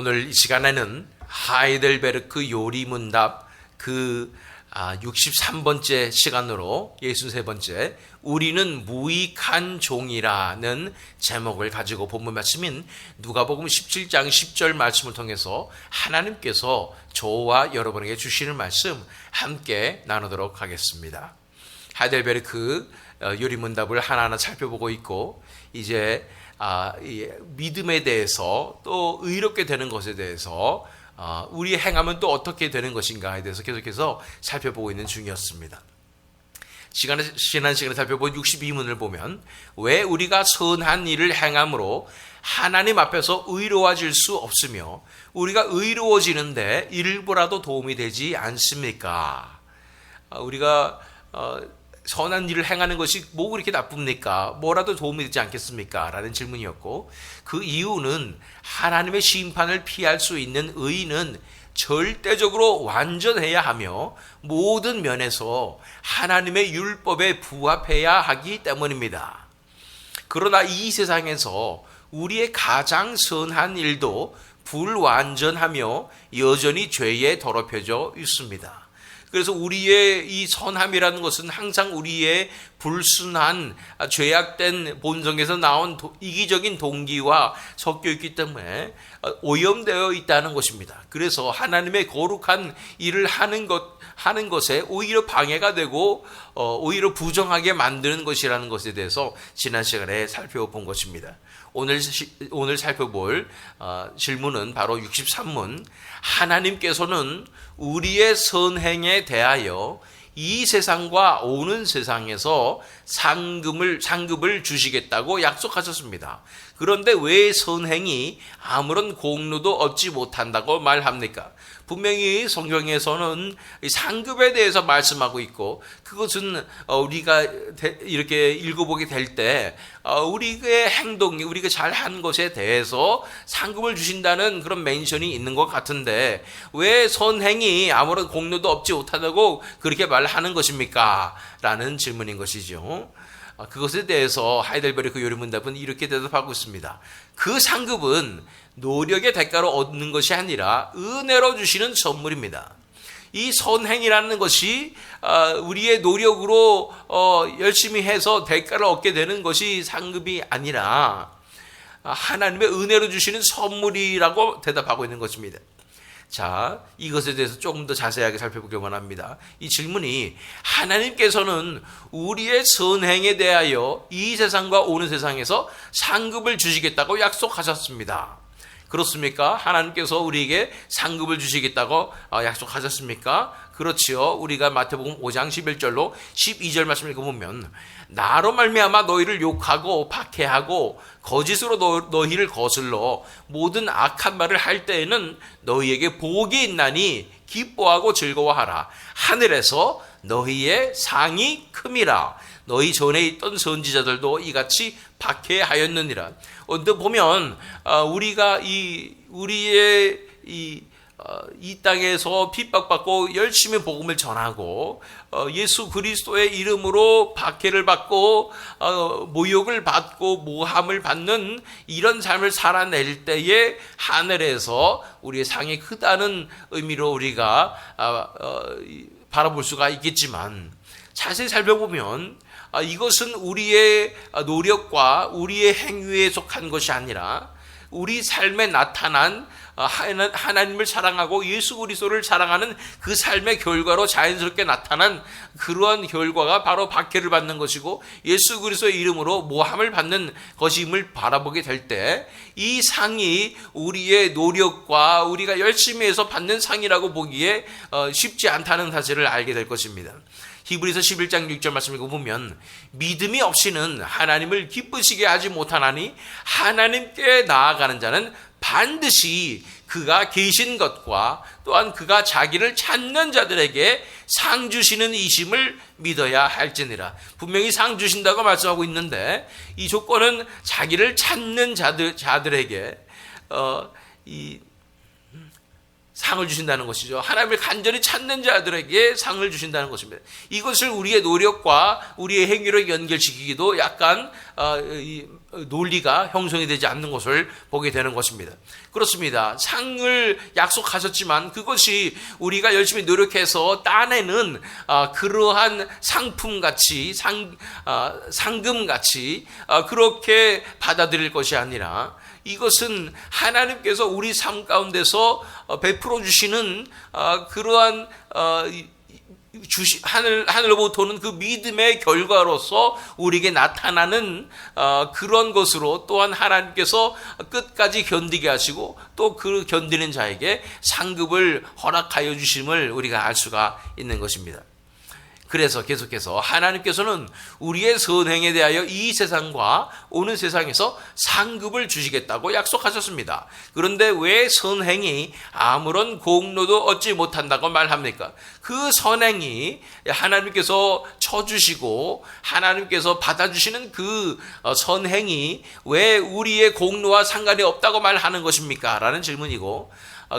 오늘 이 시간에는 하이델베르크 요리문답 63번째 시간으로 63번째 우리는 무익한 종이라는 제목을 가지고 본문 말씀인 누가복음 17장 10절 말씀을 통해서 하나님께서 저와 여러분에게 주시는 말씀 함께 나누도록 하겠습니다. 하이델베르크 요리문답을 하나하나 살펴보고 있고 이제 믿음에 대해서 또 의롭게 되는 것에 대해서 우리 행하면 또 어떻게 되는 것인가에 대해서 계속해서 살펴보고 있는 중이었습니다. 지난 시간에 살펴본 62문을 보면 왜 우리가 선한 일을 행함으로 하나님 앞에서 의로워질 수 없으며 우리가 의로워지는데 일부라도 도움이 되지 않습니까? 우리가 선한 일을 행하는 것이 뭐 그렇게 나쁩니까? 뭐라도 도움이 되지 않겠습니까? 라는 질문이었고 그 이유는 하나님의 심판을 피할 수 있는 의인은 절대적으로 완전해야 하며 모든 면에서 하나님의 율법에 부합해야 하기 때문입니다. 그러나 이 세상에서 우리의 가장 선한 일도 불완전하며 여전히 죄에 더럽혀져 있습니다. 그래서 우리의 이 선함이라는 것은 항상 우리의 불순한 죄악된 본성에서 나온 이기적인 동기와 섞여 있기 때문에 오염되어 있다는 것입니다. 그래서 하나님의 거룩한 일을 하는 것에 오히려 방해가 되고 오히려 부정하게 만드는 것이라는 것에 대해서 지난 시간에 살펴본 것입니다. 오늘 살펴볼 질문은 바로 63문. 하나님께서는 우리의 선행에 대하여 이 세상과 오는 세상에서 상급을 주시겠다고 약속하셨습니다. 그런데 왜 선행이 아무런 공로도 얻지 못한다고 말합니까? 분명히 성경에서는 상급에 대해서 말씀하고 있고 그것은 우리가 이렇게 읽어보게 될 때 우리의 행동이 우리가 잘한 것에 대해서 상급을 주신다는 그런 멘션이 있는 것 같은데 왜 선행이 아무런 공로도 얻지 못하다고 그렇게 말하는 것입니까? 라는 질문인 것이죠. 그것에 대해서 하이델베르크 요리문답은 이렇게 대답하고 있습니다. 그 상급은 노력의 대가로 얻는 것이 아니라 은혜로 주시는 선물입니다. 이 선행이라는 것이 우리의 노력으로 열심히 해서 대가를 얻게 되는 것이 상급이 아니라 하나님의 은혜로 주시는 선물이라고 대답하고 있는 것입니다. 자, 이것에 대해서 조금 더 자세하게 살펴보길 원합니다. 이 질문이 하나님께서는 우리의 선행에 대하여 이 세상과 오는 세상에서 상급을 주시겠다고 약속하셨습니다. 그렇습니까? 하나님께서 우리에게 상급을 주시겠다고 약속하셨습니까? 그렇지요. 우리가 마태복음 5장 11절로 12절 말씀을 읽어보면 나로 말미암아 너희를 욕하고 박해하고 거짓으로 너희를 거슬러 모든 악한 말을 할 때에는 너희에게 복이 있나니 기뻐하고 즐거워하라. 하늘에서 너희의 상이 큼이라. 너희 전에 있던 선지자들도 이같이 박해하였느니라. 언뜻 보면 우리가 우리의 이 땅에서 핍박받고 열심히 복음을 전하고 예수 그리스도의 이름으로 박해를 받고 모욕을 받고 모함을 받는 이런 삶을 살아낼 때에 하늘에서 우리의 상이 크다는 의미로 우리가 바라볼 수가 있겠지만 자세히 살펴보면 이것은 우리의 노력과 우리의 행위에 속한 것이 아니라 우리 삶에 나타난 하나님을 사랑하고 예수 그리스도를 사랑하는 그 삶의 결과로 자연스럽게 나타난 그러한 결과가 바로 박해를 받는 것이고 예수 그리스도의 이름으로 모함을 받는 것임을 바라보게 될 때 이 상이 우리의 노력과 우리가 열심히 해서 받는 상이라고 보기에 쉽지 않다는 사실을 알게 될 것입니다. 히브리서 11장 6절 말씀 읽어보면 믿음이 없이는 하나님을 기쁘시게 하지 못하나니 하나님께 나아가는 자는 반드시 그가 계신 것과 또한 그가 자기를 찾는 자들에게 상 주시는 이심을 믿어야 할지니라. 분명히 상 주신다고 말씀하고 있는데 이 조건은 자기를 찾는 자들에게 상을 주신다는 것이죠. 하나님을 간절히 찾는 자들에게 상을 주신다는 것입니다. 이것을 우리의 노력과 우리의 행위로 연결시키기도 약간 논리가 형성이 되지 않는 것을 보게 되는 것입니다. 그렇습니다. 상을 약속하셨지만 그것이 우리가 열심히 노력해서 따내는 그러한 상품같이 상금같이 그렇게 받아들일 것이 아니라 이것은 하나님께서 우리 삶 가운데서 베풀어 주시는 그러한 하늘로부터 오는 그 믿음의 결과로서 우리에게 나타나는 그런 것으로 또한 하나님께서 끝까지 견디게 하시고 또 그 견디는 자에게 상급을 허락하여 주심을 우리가 알 수가 있는 것입니다. 그래서 계속해서 하나님께서는 우리의 선행에 대하여 이 세상과 오는 세상에서 상급을 주시겠다고 약속하셨습니다. 그런데 왜 선행이 아무런 공로도 얻지 못한다고 말합니까? 그 선행이 하나님께서 쳐주시고 하나님께서 받아주시는 그 선행이 왜 우리의 공로와 상관이 없다고 말하는 것입니까? 라는 질문이고,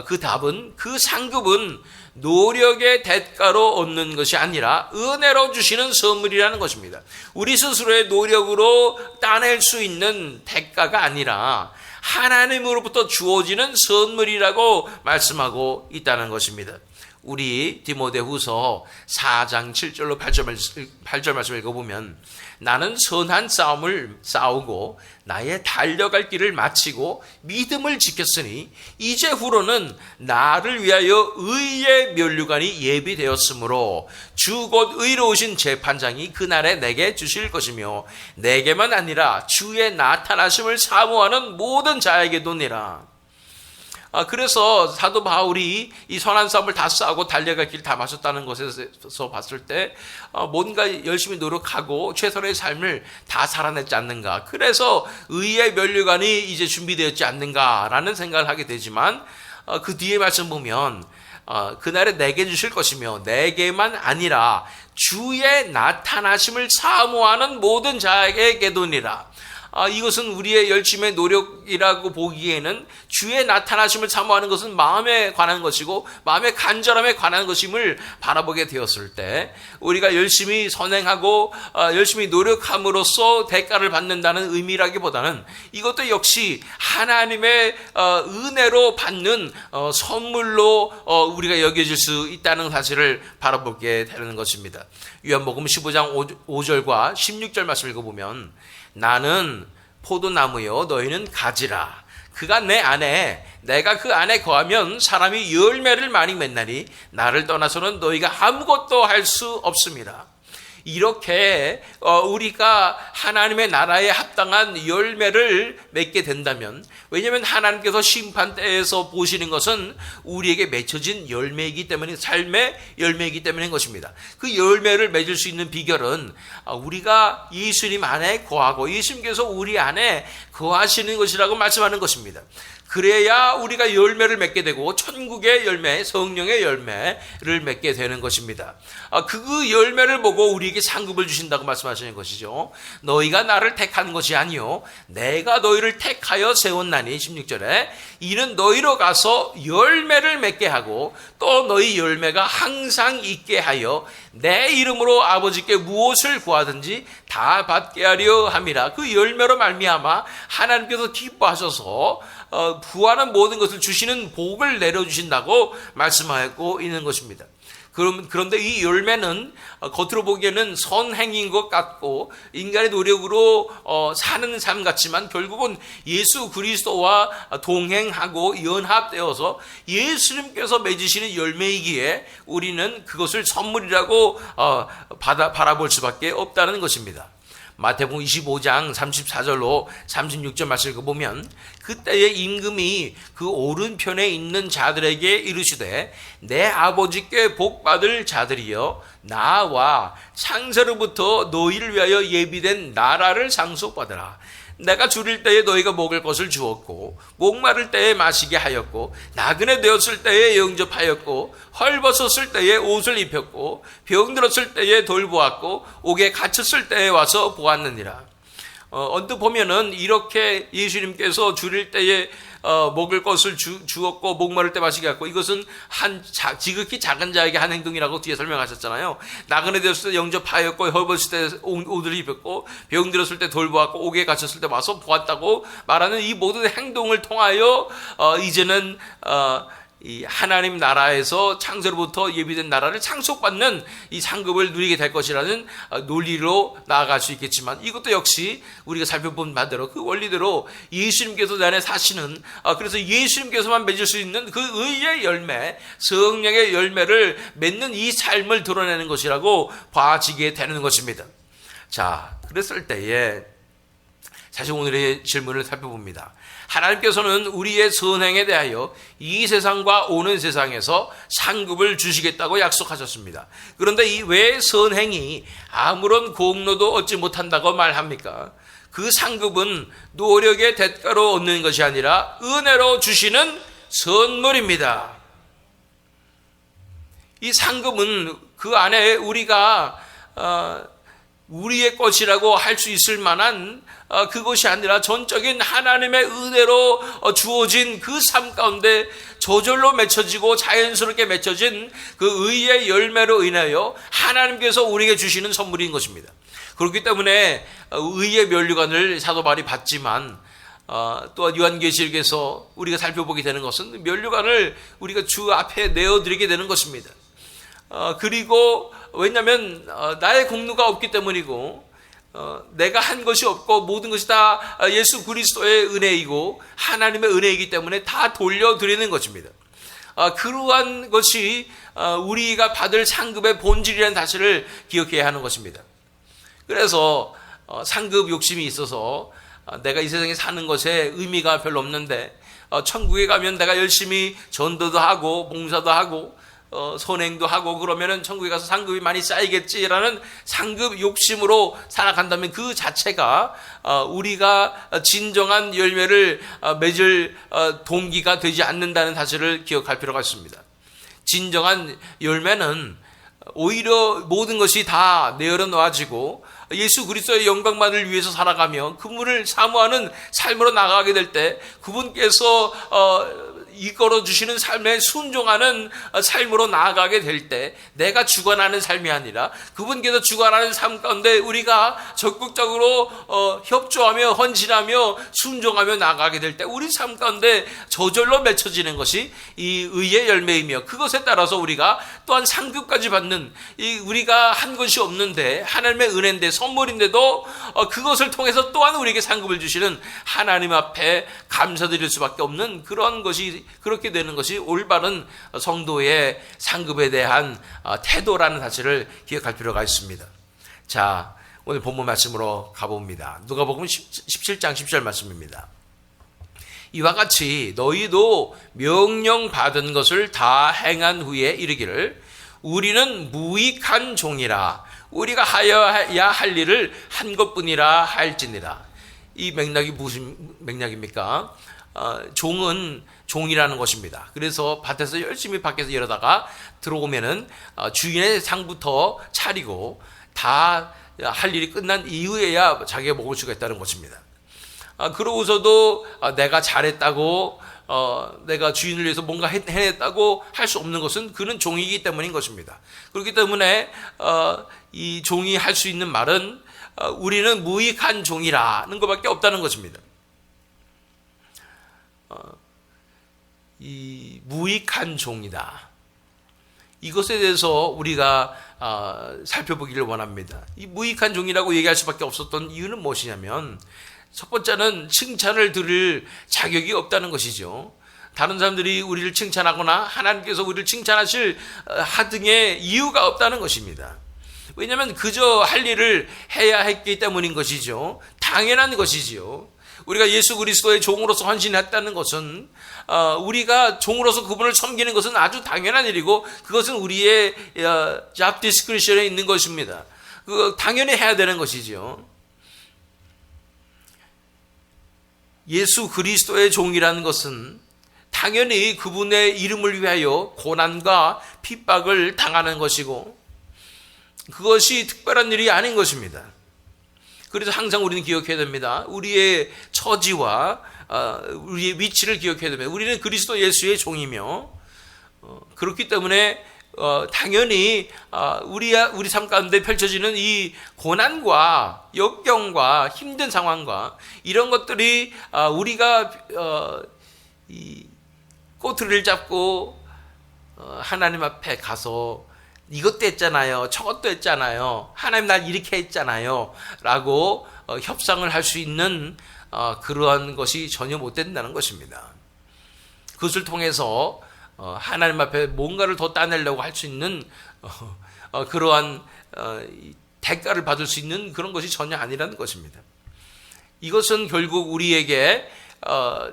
그 답은, 그 상급은 노력의 대가로 얻는 것이 아니라 은혜로 주시는 선물이라는 것입니다. 우리 스스로의 노력으로 따낼 수 있는 대가가 아니라 하나님으로부터 주어지는 선물이라고 말씀하고 있다는 것입니다. 우리 디모데후서 4장 7절로 8절 말씀을 읽어보면, 나는 선한 싸움을 싸우고 나의 달려갈 길을 마치고 믿음을 지켰으니 이제후로는 나를 위하여 의의 면류관이 예비되었으므로 주 곧 의로우신 재판장이 그날에 내게 주실 것이며 내게만 아니라 주의 나타나심을 사모하는 모든 자에게도니라. 그래서 사도 바울이 이 선한 싸움을 다 싸우고 달려갈 길 다 마쳤다는 것에서 봤을 때 뭔가 열심히 노력하고 최선의 삶을 다 살아냈지 않는가, 그래서 의의 면류관이 이제 준비되었지 않는가라는 생각을 하게 되지만, 그 뒤에 말씀 보면 그날에 내게 주실 것이며 내게만 아니라 주의 나타나심을 사모하는 모든 자에게도니라. 이것은 우리의 열심의 노력이라고 보기에는 주의 나타나심을 사모하는 것은 마음에 관한 것이고 마음의 간절함에 관한 것임을 바라보게 되었을 때, 우리가 열심히 선행하고 열심히 노력함으로써 대가를 받는다는 의미라기보다는 이것도 역시 하나님의 은혜로 받는 선물로 우리가 여겨질 수 있다는 사실을 바라보게 되는 것입니다. 요한복음 15장 5절과 16절 말씀을 읽어보면, 나는 포도나무요 너희는 가지라. 그가 내 안에 내가 그 안에 거하면 사람이 열매를 많이 맺나니 나를 떠나서는 너희가 아무것도 할 수 없습니다. 이렇게 우리가 하나님의 나라에 합당한 열매를 맺게 된다면, 왜냐하면 하나님께서 심판대에서 보시는 것은 우리에게 맺혀진 열매이기 때문에, 삶의 열매이기 때문인 것입니다. 그 열매를 맺을 수 있는 비결은 우리가 예수님 안에 거하고 예수님께서 우리 안에 거하시는 것이라고 말씀하는 것입니다. 그래야 우리가 열매를 맺게 되고 천국의 열매, 성령의 열매를 맺게 되는 것입니다. 그 열매를 보고 우리에게 상급을 주신다고 말씀하시는 것이죠. 너희가 나를 택한 것이 아니요 내가 너희를 택하여 세웠나니, 16절에 이는 너희로 가서 열매를 맺게 하고 또 너희 열매가 항상 있게 하여 내 이름으로 아버지께 무엇을 구하든지 다 받게 하려 함이라. 그 열매로 말미암아 하나님께서 기뻐하셔서 부하는 모든 것을 주시는 복을 내려주신다고 말씀하고 있는 것입니다. 그런데 이 열매는 겉으로 보기에는 선행인 것 같고 인간의 노력으로 사는 삶 같지만 결국은 예수 그리스도와 동행하고 연합되어서 예수님께서 맺으시는 열매이기에 우리는 그것을 선물이라고 바라볼 수밖에 없다는 것입니다. 마태복음 25장 34절로 36절 말씀을 읽어보면, 그때에 임금이 그 오른편에 있는 자들에게 이르시되 내 아버지께 복받을 자들이여 나와 창세로부터 너희를 위하여 예비된 나라를 상속받으라. 내가 줄일 때에 너희가 먹을 것을 주었고 목마를 때에 마시게 하였고 나그네 되었을 때에 영접하였고 헐벗었을 때에 옷을 입혔고 병들었을 때에 돌보았고 옥에 갇혔을 때에 와서 보았느니라. 언뜻 보면은 이렇게 예수님께서 줄일 때에 먹을 것을 주었고 목마를 때 마시게 했고, 이것은 지극히 작은 자에게 한 행동이라고 뒤에 설명하셨잖아요. 나그네 되었을 때 영접하였고, 헐벗을 때 옷을 입혔고, 병 들었을 때 돌보았고, 옥에 갇혔을 때 와서 보았다고 말하는 이 모든 행동을 통하여 이제는 이 하나님 나라에서 창세로부터 예비된 나라를 상속받는 이 상급을 누리게 될 것이라는 논리로 나아갈 수 있겠지만, 이것도 역시 우리가 살펴본 바대로 그 원리대로 예수님께서 내 안에 사시는, 그래서 예수님께서만 맺을 수 있는 그 의의 열매, 성령의 열매를 맺는 이 삶을 드러내는 것이라고 봐지게 되는 것입니다. 자, 그랬을 때에 사실 오늘의 질문을 살펴봅니다. 하나님께서는 우리의 선행에 대하여 이 세상과 오는 세상에서 상급을 주시겠다고 약속하셨습니다. 그런데 이 왜 선행이 아무런 공로도 얻지 못한다고 말합니까? 그 상급은 노력의 대가로 얻는 것이 아니라 은혜로 주시는 선물입니다. 이 상급은 그 안에 우리가 우리의 것이라고 할 수 있을 만한 그것이 아니라 전적인 하나님의 은혜로 주어진 그 삶 가운데 저절로 맺혀지고 자연스럽게 맺혀진 그 의의 열매로 인하여 하나님께서 우리에게 주시는 선물인 것입니다. 그렇기 때문에 의의 면류관을 사도 바울이 받지만, 또한 요한계시록에서 우리가 살펴보게 되는 것은 면류관을 우리가 주 앞에 내어드리게 되는 것입니다. 그리고 왜냐하면 나의 공로가 없기 때문이고, 내가 한 것이 없고 모든 것이 다 예수 그리스도의 은혜이고 하나님의 은혜이기 때문에 다 돌려드리는 것입니다. 그러한 것이 우리가 받을 상급의 본질이라는 사실을 기억해야 하는 것입니다. 그래서 상급 욕심이 있어서 내가 이 세상에 사는 것에 의미가 별로 없는데 천국에 가면 내가 열심히 전도도 하고 봉사도 하고 선행도 하고 그러면은 천국에 가서 상급이 많이 쌓이겠지라는 상급 욕심으로 살아간다면 그 자체가 우리가 진정한 열매를 맺을 동기가 되지 않는다는 사실을 기억할 필요가 있습니다. 진정한 열매는 오히려 모든 것이 다 내어려 놓아지고 예수 그리스도의 영광만을 위해서 살아가며 그분을 사모하는 삶으로 나가게 될 때 그분께서 이끌어 주시는 삶에 순종하는 삶으로 나아가게 될 때 내가 주관하는 삶이 아니라 그분께서 주관하는 삶 가운데 우리가 적극적으로 협조하며 헌신하며 순종하며 나아가게 될 때 우리 삶 가운데 저절로 맺혀지는 것이 이 의의 열매이며, 그것에 따라서 우리가 또한 상급까지 받는, 우리가 한 것이 없는데 하나님의 은혜인데 선물인데도 그것을 통해서 또한 우리에게 상급을 주시는 하나님 앞에 감사드릴 수밖에 없는 그런 것이, 그렇게 되는 것이 올바른 성도의 상급에 대한 태도라는 사실을 기억할 필요가 있습니다. 자, 오늘 본문 말씀으로 가봅니다. 누가복음 17장 10절 말씀입니다. 이와 같이 너희도 명령받은 것을 다 행한 후에 이르기를 우리는 무익한 종이라 우리가 하여야 할 일을 한 것뿐이라 할지니라. 이 맥락이 무슨 맥락입니까? 종은 종이라는 것입니다. 그래서 밭에서 열심히 밖에서 일하다가 들어오면은 주인의 상부터 차리고 다 할 일이 끝난 이후에야 자기가 먹을 수가 있다는 것입니다. 그러고서도 내가 잘했다고 내가 주인을 위해서 뭔가 해냈다고 할 수 없는 것은 그는 종이기 때문인 것입니다. 그렇기 때문에 이 종이 할 수 있는 말은 우리는 무익한 종이라는 것밖에 없다는 것입니다. 이 무익한 종이다. 이것에 대해서 우리가 살펴보기를 원합니다. 이 무익한 종이라고 얘기할 수밖에 없었던 이유는 무엇이냐면, 첫 번째는 칭찬을 들을 자격이 없다는 것이죠. 다른 사람들이 우리를 칭찬하거나 하나님께서 우리를 칭찬하실 하등의 이유가 없다는 것입니다. 왜냐하면 그저 할 일을 해야 했기 때문인 것이죠. 당연한 것이지요. 우리가 예수 그리스도의 종으로서 헌신했다는 것은 우리가 종으로서 그분을 섬기는 것은 아주 당연한 일이고 그것은 우리의 job description에 있는 것입니다. 당연히 해야 되는 것이죠. 예수 그리스도의 종이라는 것은 당연히 그분의 이름을 위하여 고난과 핍박을 당하는 것이고 그것이 특별한 일이 아닌 것입니다. 그래서 항상 우리는 기억해야 됩니다. 우리의 처지와 우리의 위치를 기억해야 됩니다. 우리는 그리스도 예수의 종이며 그렇기 때문에 당연히 우리 삶 가운데 펼쳐지는 이 고난과 역경과 힘든 상황과 이런 것들이 우리가 이 꼬투리를 잡고 하나님 앞에 가서 이것도 했잖아요, 저것도 했잖아요, 하나님 날 이렇게 했잖아요 라고 협상을 할 수 있는 그러한 것이 전혀 못 된다는 것입니다. 그것을 통해서 하나님 앞에 뭔가를 더 따내려고 할 수 있는 그러한 대가를 받을 수 있는 그런 것이 전혀 아니라는 것입니다. 이것은 결국 우리에게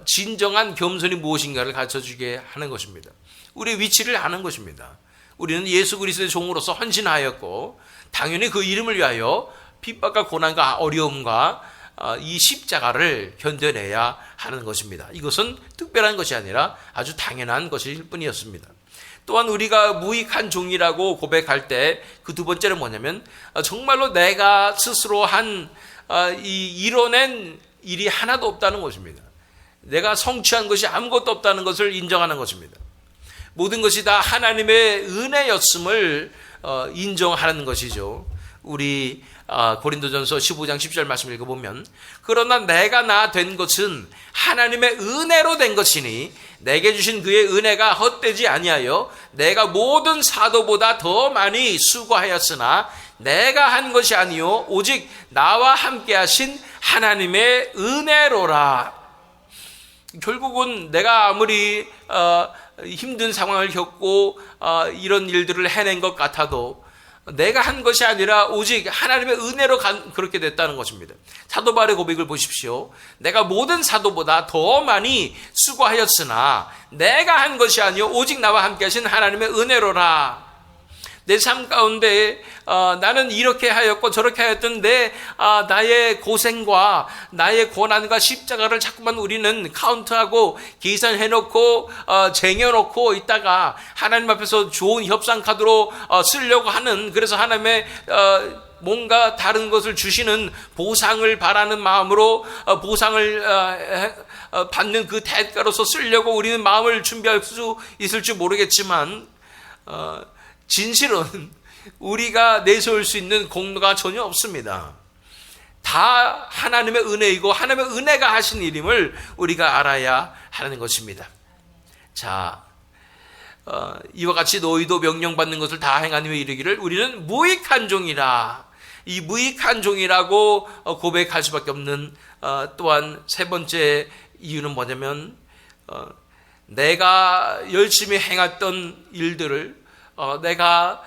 진정한 겸손이 무엇인가를 가르쳐주게 하는 것입니다. 우리의 위치를 아는 것입니다. 우리는 예수 그리스도의 종으로서 헌신하였고 당연히 그 이름을 위하여 핍박과 고난과 어려움과 이 십자가를 견뎌내야 하는 것입니다. 이것은 특별한 것이 아니라 아주 당연한 것일 뿐이었습니다. 또한 우리가 무익한 종이라고 고백할 때 그 두 번째는 뭐냐면 정말로 내가 스스로 이뤄낸 일이 하나도 없다는 것입니다. 내가 성취한 것이 아무것도 없다는 것을 인정하는 것입니다. 모든 것이 다 하나님의 은혜였음을 인정하는 것이죠. 우리 고린도전서 15장 10절 말씀 읽어보면 그러나 내가 나 된 것은 하나님의 은혜로 된 것이니 내게 주신 그의 은혜가 헛되지 아니하여 내가 모든 사도보다 더 많이 수고하였으나 내가 한 것이 아니요 오직 나와 함께 하신 하나님의 은혜로라. 결국은 내가 아무리 힘든 상황을 겪고 이런 일들을 해낸 것 같아도 내가 한 것이 아니라 오직 하나님의 은혜로 그렇게 됐다는 것입니다. 사도 바울의 고백을 보십시오. 내가 모든 사도보다 더 많이 수고하였으나 내가 한 것이 아니요 오직 나와 함께 하신 하나님의 은혜로라. 내 삶 가운데 나는 이렇게 하였고 저렇게 하였던 나의 고생과 나의 고난과 십자가를 자꾸만 우리는 카운트하고 계산해놓고 쟁여놓고 있다가 하나님 앞에서 좋은 협상 카드로 쓰려고 하는, 그래서 하나님의 뭔가 다른 것을 주시는 보상을 바라는 마음으로 보상을 받는 그 대가로서 쓰려고 우리는 마음을 준비할 수 있을지 모르겠지만 진실은 우리가 내세울 수 있는 공로가 전혀 없습니다. 다 하나님의 은혜이고 하나님의 은혜가 하신 일임을 우리가 알아야 하는 것입니다. 자, 이와 같이 너희도 명령받는 것을 다 행한 후에 이르기를 우리는 무익한 종이라. 이 무익한 종이라고 고백할 수밖에 없는 또한 세 번째 이유는 뭐냐면 내가 열심히 행했던 일들을 내가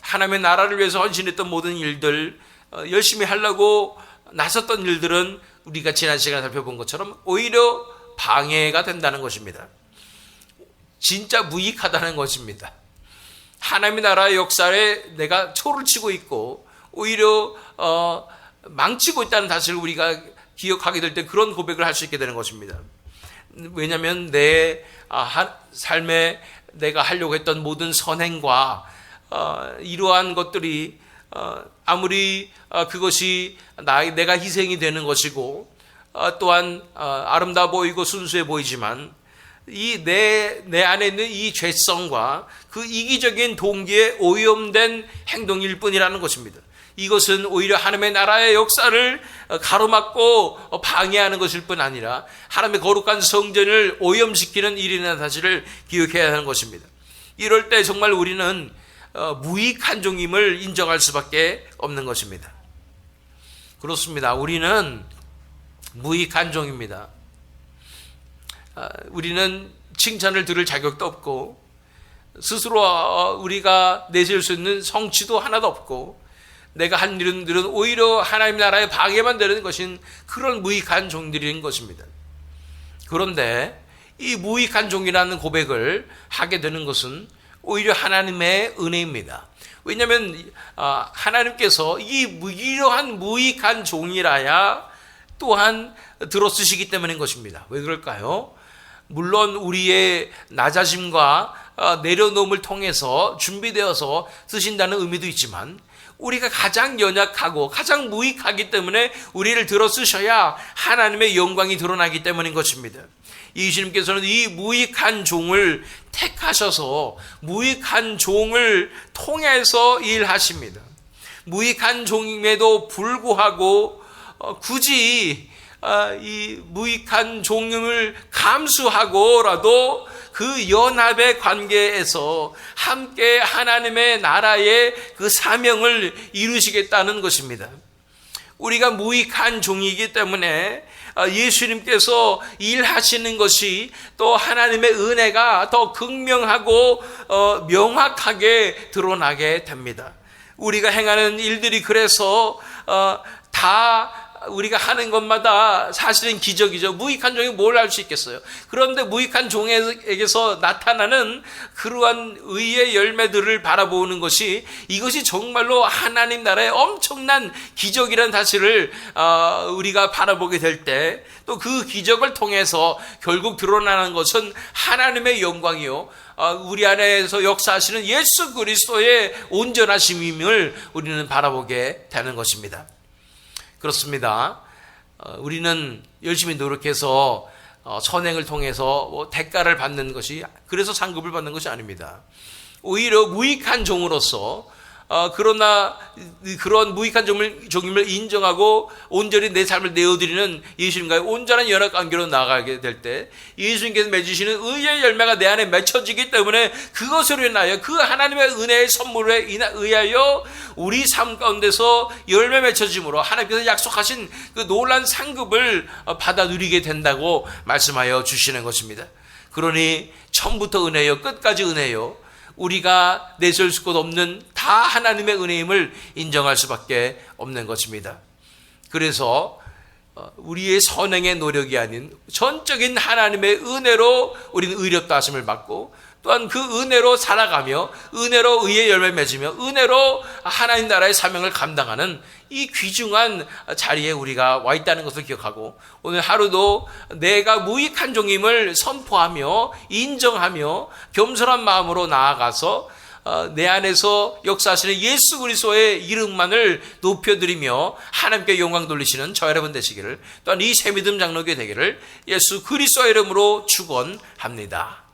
하나님의 나라를 위해서 헌신했던 모든 일들, 열심히 하려고 나섰던 일들은 우리가 지난 시간에 살펴본 것처럼 오히려 방해가 된다는 것입니다. 진짜 무익하다는 것입니다. 하나님의 나라의 역사에 내가 초를 치고 있고 오히려 망치고 있다는 사실을 우리가 기억하게 될 때 그런 고백을 할 수 있게 되는 것입니다. 왜냐하면 내 삶에 내가 하려고 했던 모든 선행과 이러한 것들이 아무리 그것이 내가 희생이 되는 것이고 또한 아름다워 보이고 순수해 보이지만 이 내 안에 있는 이 죄성과 그 이기적인 동기에 오염된 행동일 뿐이라는 것입니다. 이것은 오히려 하나님의 나라의 역사를 가로막고 방해하는 것일 뿐 아니라 하나님의 거룩한 성전을 오염시키는 일이라는 사실을 기억해야 하는 것입니다. 이럴 때 정말 우리는 무익한 종임을 인정할 수밖에 없는 것입니다. 그렇습니다. 우리는 무익한 종입니다. 우리는 칭찬을 들을 자격도 없고 스스로 우리가 내세울 수 있는 성취도 하나도 없고 내가 한 일들은 오히려 하나님 나라의 방해만 되는 것인 그런 무익한 종들인 것입니다. 그런데 이 무익한 종이라는 고백을 하게 되는 것은 오히려 하나님의 은혜입니다. 왜냐하면 하나님께서 이러한 무익한 종이라야 또한 들어쓰시기 때문인 것입니다. 왜 그럴까요? 물론 우리의 낮아짐과 내려놓음을 통해서 준비되어서 쓰신다는 의미도 있지만 우리가 가장 연약하고 가장 무익하기 때문에 우리를 들어 쓰셔야 하나님의 영광이 드러나기 때문인 것입니다. 예수님께서는 이 무익한 종을 택하셔서 무익한 종을 통해서 일하십니다. 무익한 종임에도 불구하고 굳이 이 무익한 종임을 감수하고라도 그 연합의 관계에서 함께 하나님의 나라의 그 사명을 이루시겠다는 것입니다. 우리가 무익한 종이기 때문에 예수님께서 일하시는 것이 또 하나님의 은혜가 더 극명하고 명확하게 드러나게 됩니다. 우리가 행하는 일들이 그래서 다 우리가 하는 것마다 사실은 기적이죠. 무익한 종이 뭘 할 수 있겠어요. 그런데 무익한 종에게서 나타나는 그러한 의의 열매들을 바라보는 것이 이것이 정말로 하나님 나라의 엄청난 기적이라는 사실을 우리가 바라보게 될 때 또 그 기적을 통해서 결국 드러나는 것은 하나님의 영광이요, 우리 안에서 역사하시는 예수 그리스도의 온전하심임을 우리는 바라보게 되는 것입니다. 그렇습니다. 우리는 열심히 노력해서 선행을 통해서 대가를 받는 것이, 그래서 상급을 받는 것이 아닙니다. 오히려 무익한 종으로서 그러나 그런 무익한 종임을 인정하고 온전히 내 삶을 내어드리는 예수님과의 온전한 연합 관계로 나아가게 될 때 예수님께서 맺으시는 의의 열매가 내 안에 맺혀지기 때문에 그것으로 인하여 그 하나님의 은혜의 선물에 의하여 우리 삶 가운데서 열매 맺혀짐으로 하나님께서 약속하신 그 놀라운 상급을 받아 누리게 된다고 말씀하여 주시는 것입니다. 그러니 처음부터 은혜요, 끝까지 은혜요, 우리가 내세울 것 없는 다 하나님의 은혜임을 인정할 수밖에 없는 것입니다. 그래서 우리의 선행의 노력이 아닌 전적인 하나님의 은혜로 우리는 의롭다 하심을 받고, 또한 그 은혜로 살아가며 은혜로 의의 열매 맺으며 은혜로 하나님 나라의 사명을 감당하는 이 귀중한 자리에 우리가 와 있다는 것을 기억하고, 오늘 하루도 내가 무익한 종임을 선포하며 인정하며 겸손한 마음으로 나아가서 내 안에서 역사하시는 예수 그리스도의 이름만을 높여드리며 하나님께 영광 돌리시는 저 여러분 되시기를, 또한 이 새믿음 장로교회 되기를 예수 그리스도의 이름으로 축원합니다.